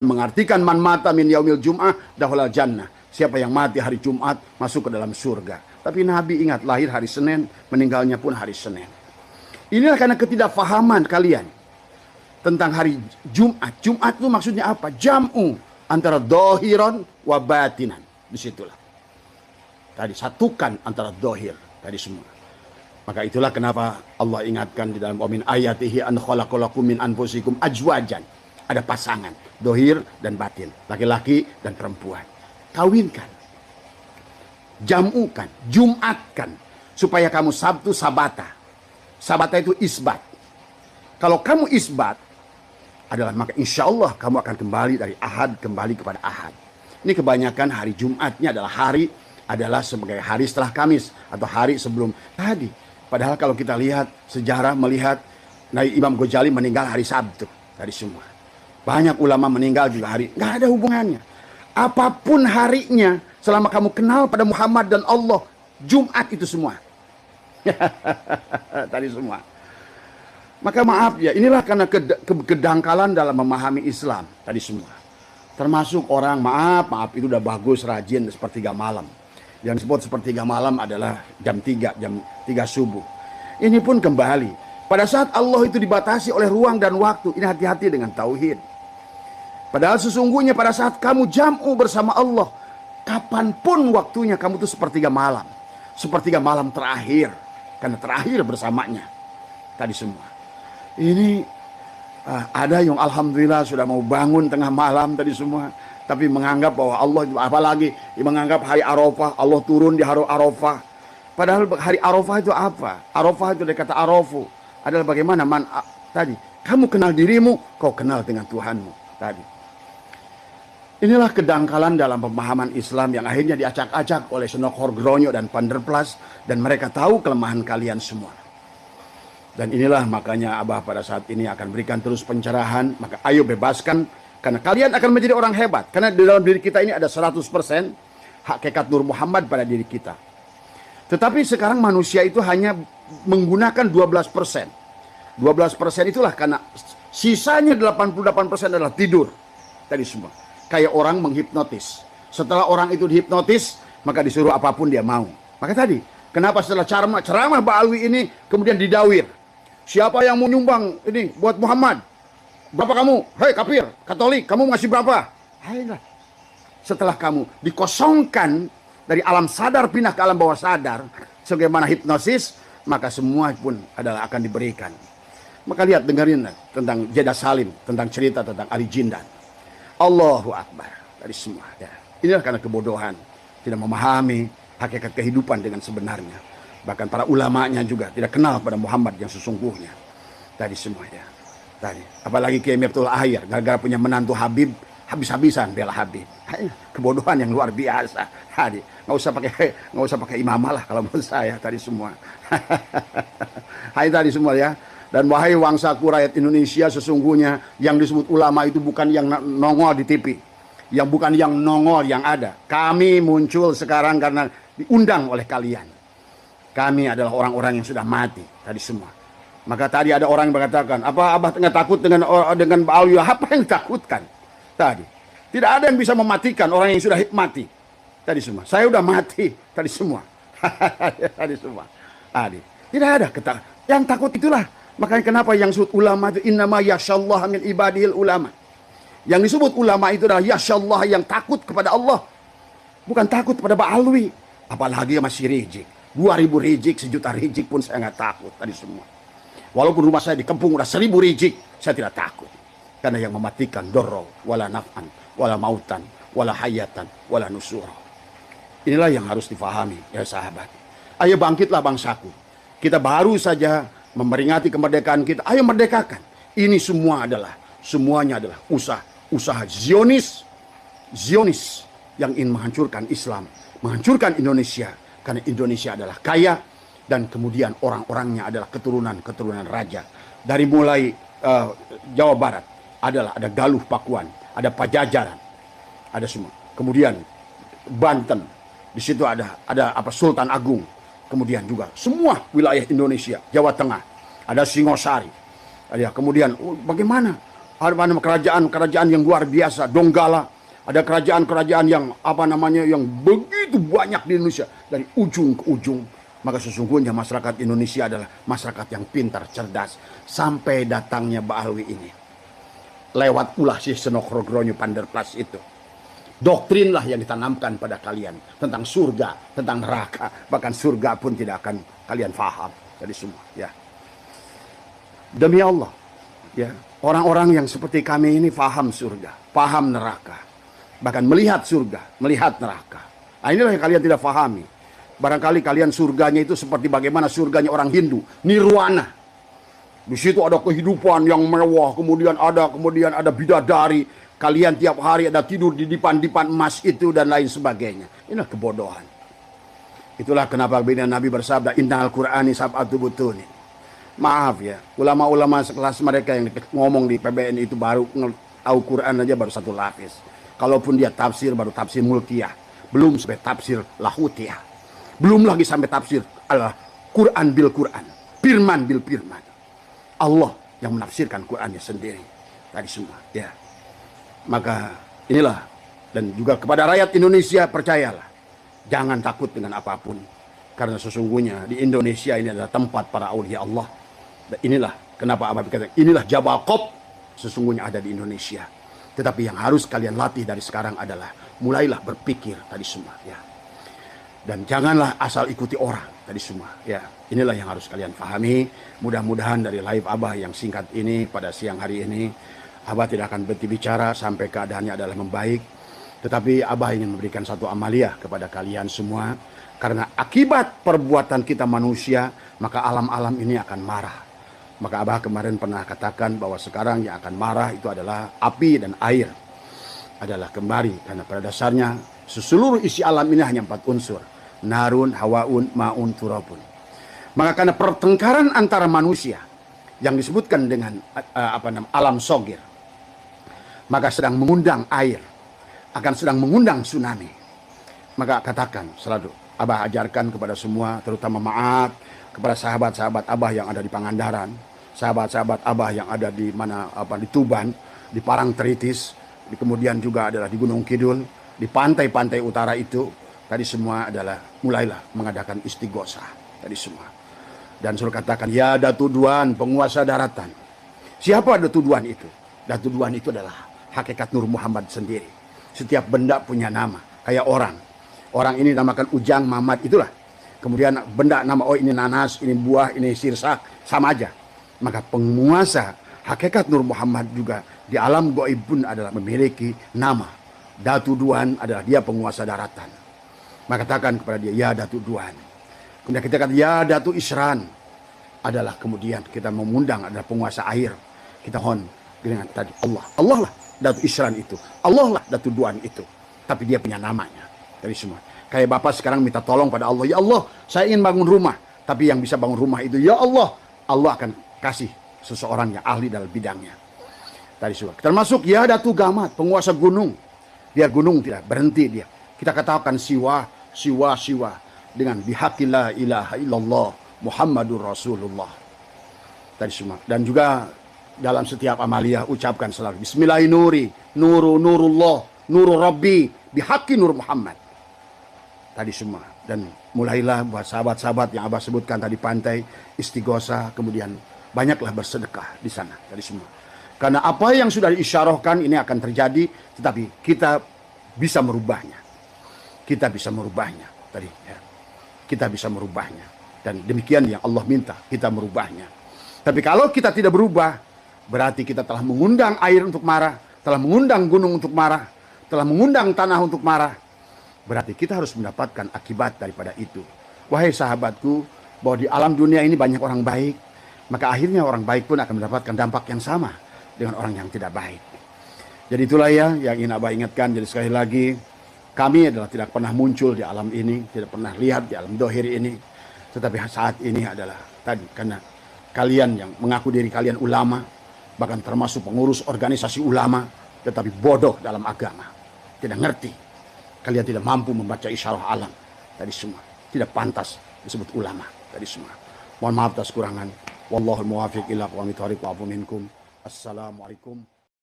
mengartikan man mata min yaumil jum'ah dahulal jannah. Siapa yang mati hari Jumat masuk ke dalam surga. Tapi Nabi ingat lahir hari Senin, meninggalnya pun hari Senin. Inilah karena ketidakfahaman kalian tentang hari Jumat. Jumat itu maksudnya apa? Jam'u antara dohiron wa batinan. Disitulah. Tadi satukan antara dohir. Tadi semua. Maka itulah kenapa Allah ingatkan di dalam min ayatihi an khalaqalakum min anfusikum ajwajan. Ada pasangan, dohir dan batin, laki-laki dan perempuan. Kawinkan, jamukan, jumatkan, supaya kamu Sabtu sabata. Sabata itu isbat. Kalau kamu isbat adalah maka insya Allah kamu akan kembali dari ahad kembali kepada ahad. Ini kebanyakan hari Jumatnya adalah sebagai hari setelah Kamis atau hari sebelum tadi. Padahal kalau kita lihat sejarah melihat Nabi Imam Ghazali meninggal hari Sabtu tadi semua. Banyak ulama meninggal juga hari, nggak ada hubungannya. Apapun harinya, selama kamu kenal pada Muhammad dan Allah, Jumat itu semua. Tadi semua. Maka maaf ya, inilah karena kedangkalan dalam memahami Islam. Tadi semua. Termasuk orang, maaf itu udah bagus, rajin sepertiga malam. Yang disebut sepertiga malam adalah jam 3 subuh. Ini pun kembali. Pada saat Allah itu dibatasi oleh ruang dan waktu, ini hati-hati dengan tauhid. Padahal sesungguhnya pada saat kamu jam'u bersama Allah, kapanpun waktunya kamu itu sepertiga malam. Sepertiga malam terakhir. Karena terakhir bersamanya. Tadi semua. Ini ada yang alhamdulillah sudah mau bangun tengah malam tadi semua. Tapi menganggap bahwa Allah, apalagi menganggap hari Arafah, Allah turun di hari Arafah. Padahal hari Arafah itu apa? Arafah itu dari kata arafu. Adalah bagaimana tadi. Kamu kenal dirimu, kau kenal dengan Tuhanmu. Tadi. Inilah kedangkalan dalam pemahaman Islam yang akhirnya diacak-acak oleh Senok Horgronyo dan Panderplas. Dan mereka tahu kelemahan kalian semua. Dan inilah makanya Abah pada saat ini akan berikan terus pencerahan. Maka ayo bebaskan. Karena kalian akan menjadi orang hebat. Karena di dalam diri kita ini ada 100% hakikat Nur Muhammad pada diri kita. Tetapi sekarang manusia itu hanya menggunakan 12%. 12% itulah karena sisanya 88% adalah tidur. Tadi semua. Kayak orang menghipnotis. Setelah orang itu dihipnotis, maka disuruh apapun dia mau. Maka tadi, kenapa setelah ceramah Ba'alwi ini kemudian didawir? Siapa yang mau nyumbang ini buat Muhammad? Berapa kamu? Hei kafir, Katolik, kamu ngasih berapa? Ayolah. Setelah kamu dikosongkan dari alam sadar pindah ke alam bawah sadar, sebagaimana hipnosis, maka semua pun adalah akan diberikan. Maka lihat, dengerin tentang Jeddah Salim, tentang cerita tentang Ali Jindan. Allahu Akbar. Dari semua. Ya. Inilah karena kebodohan. Tidak memahami hakikat kehidupan dengan sebenarnya. Bahkan para ulamanya juga tidak kenal pada Muhammad yang sesungguhnya. Tadi semua ya. Tadi. Apalagi Kiai Miftul Ahyar. Gara-gara punya menantu Habib. Habis-habisan bela Habib. Kebodohan yang luar biasa. Tadi. Nggak usah pakai imamah lah kalau menurut saya. Tadi semua. Hai tadi semua ya. Dan wahai wangsaku rakyat Indonesia, sesungguhnya yang disebut ulama itu bukan yang nongol di TV. Yang bukan yang nongol yang ada. Kami muncul sekarang karena diundang oleh kalian. Kami adalah orang-orang yang sudah mati. Tadi semua. Maka tadi ada orang yang mengatakan, apa Abah tengah takut dengan Ba'alwi? Apa yang ditakutkan? Tadi. Tidak ada yang bisa mematikan orang yang sudah mati. Tadi semua. Saya sudah mati. Tadi semua. Tadi semua. Tadi. Tidak ada. Yang takut itulah. Makanya kenapa yang disebut ulama itu innama yasyallah min ibadihil ulama. Yang disebut ulama itu adalah yasyallah yang takut kepada Allah. Bukan takut kepada Ba'alwi. Apalagi masih rijik. 2000 rijik, 1.000.000 rijik pun saya nggak takut tadi semua. Walaupun rumah saya dikepung udah 1.000 rijik, saya tidak takut. Karena yang mematikan dorro, wala naf'an, wala mautan, wala hayatan, wala nusura. Inilah yang harus difahami ya sahabat. Ayo bangkitlah bangsaku. Kita baru saja memperingati kemerdekaan kita, ayo merdekakan. Ini semuanya adalah usaha Zionis yang ingin menghancurkan Islam, menghancurkan Indonesia. Karena Indonesia adalah kaya dan kemudian orang-orangnya adalah keturunan raja. Dari mulai Jawa Barat ada Galuh Pakuan, ada Pajajaran, ada semua. Kemudian Banten, di situ ada Sultan Agung. Kemudian juga semua wilayah Indonesia, Jawa Tengah, ada Singosari. Ya, kemudian bagaimana Ada kerajaan-kerajaan yang luar biasa, Donggala. Ada kerajaan-kerajaan yang yang begitu banyak di Indonesia dari ujung ke ujung. Maka sesungguhnya masyarakat Indonesia adalah masyarakat yang pintar, cerdas. Sampai datangnya Mbak Alwi ini. Lewat ulah si Senokrogonyo Panderplas itu. Doktrinlah yang ditanamkan pada kalian. Tentang surga, tentang neraka. Bahkan surga pun tidak akan kalian faham. Jadi semua. Ya. Demi Allah. Ya. Orang-orang yang seperti kami ini faham surga. Faham neraka. Bahkan melihat surga. Melihat neraka. Nah, inilah yang kalian tidak fahami. Barangkali kalian surganya itu seperti bagaimana surganya orang Hindu, nirwana. Di situ ada kehidupan yang mewah, kemudian ada bidadari. Kalian tiap hari ada tidur di dipan-dipan emas itu dan lain sebagainya. Inilah kebodohan. Itulah kenapa Nabi bersabda, Innal Qur'ani sab'atu butuni. Maaf ya, ulama-ulama sekelas mereka yang ngomong di PBN itu baru tahu Quran aja baru satu lapis. Kalaupun dia tafsir baru tafsir mulkiyah, belum sampai tafsir lahutiyah. Belum lagi sampai tafsir adalah Quran bil Quran. Firman bil firman. Allah yang menafsirkan Qurannya sendiri. Tadi semua. Ya. Maka inilah. Dan juga kepada rakyat Indonesia percayalah. Jangan takut dengan apapun. Karena sesungguhnya di Indonesia ini adalah tempat para aulia Allah. Dan inilah kenapa Abah berkata, inilah Jabal Qop. Sesungguhnya ada di Indonesia. Tetapi yang harus kalian latih dari sekarang adalah mulailah berpikir tadi semua. Ya. Dan janganlah asal ikuti orang tadi semua. Ya, inilah yang harus kalian pahami. Mudah-mudahan dari live Abah yang singkat ini pada siang hari ini, Abah tidak akan berhenti bicara sampai keadaannya adalah membaik. Tetapi Abah ingin memberikan satu amalia kepada kalian semua. Karena akibat perbuatan kita manusia, maka alam-alam ini akan marah. Maka Abah kemarin pernah katakan bahwa sekarang yang akan marah itu adalah api dan air. Adalah kembali. Karena pada dasarnya seluruh isi alam ini hanya 4 unsur. Narun, hawaun, ma'un, turabun. Maka karena pertengkaran antara manusia yang disebutkan dengan alam sogir, maka sedang mengundang air, akan sedang mengundang tsunami. Maka katakan selalu, Abah ajarkan kepada semua, terutama maaf kepada sahabat-sahabat Abah yang ada di Pangandaran, sahabat-sahabat Abah yang ada di di Tuban, di Parangtritis, kemudian juga adalah di Gunung Kidul, di pantai-pantai utara itu. Tadi semua adalah mulailah mengadakan istighosah. Tadi semua. Dan suruh katakan, ya Datu Duan, penguasa daratan. Siapa Datu Duan itu? Datu Duan itu adalah hakikat Nur Muhammad sendiri. Setiap benda punya nama. Kayak orang. Orang ini namakan Ujang, Mamat, itulah. Kemudian benda nama, oh ini nanas, ini buah, ini sirsak. Sama aja. Maka penguasa hakikat Nur Muhammad juga di alam gaib pun adalah memiliki nama. Datu Duan adalah dia penguasa daratan. Maka katakan kepada dia, ya Datu Duan. Kemudian kita katakan, ya Datu Isran. Adalah kemudian kita mengundang adalah penguasa air. Kita hon dengan tadi Allah. Allah lah Datu Isran itu. Allah lah Datu Duan itu. Tapi dia punya namanya. Dari semua. Kayak Bapak sekarang minta tolong pada Allah. Ya Allah, saya ingin bangun rumah. Tapi yang bisa bangun rumah itu, ya Allah. Allah akan kasih seseorang yang ahli dalam bidangnya. Tadi semua. Termasuk ya Datu Gamat, penguasa gunung. Biar gunung tidak berhenti dia. Kita katakan siwa dengan bihaqillah ilaha illallah Muhammadur Rasulullah. Tadi semua. Dan juga dalam setiap amalia ucapkan selalu Bismillahirrahmanirrahim. Nurullah, nuru Rabbi, bihaqi Nur Muhammad. Tadi semua. Dan mulailah buat sahabat-sahabat yang Abah sebutkan tadi pantai, istighosah, kemudian banyaklah bersedekah di sana. Tadi semua. Karena apa yang sudah diisyarahkan ini akan terjadi, tetapi kita bisa merubahnya. Kita bisa merubahnya tadi ya. Kita bisa merubahnya dan demikian yang Allah minta kita merubahnya. Tapi kalau kita tidak berubah, berarti kita telah mengundang air untuk marah, telah mengundang gunung untuk marah, telah mengundang tanah untuk marah. Berarti kita harus mendapatkan akibat daripada itu. Wahai sahabatku, bahwa di alam dunia ini banyak orang baik, maka akhirnya orang baik pun akan mendapatkan dampak yang sama dengan orang yang tidak baik. Jadi itulah ya yang ingin Abah ingatkan. Jadi sekali lagi, kami adalah tidak pernah muncul di alam ini, tidak pernah lihat di alam dohir ini. Tetapi saat ini adalah tadi, karena kalian yang mengaku diri kalian ulama, bahkan termasuk pengurus organisasi ulama, tetapi bodoh dalam agama. Tidak ngerti. Kalian tidak mampu membaca isyarah alam. Tadi semua. Tidak pantas disebut ulama. Tadi semua. Mohon maaf atas kurangan. Wallahul muwafiq ila aqwamit thoriq wa afu minkum. Assalamualaikum.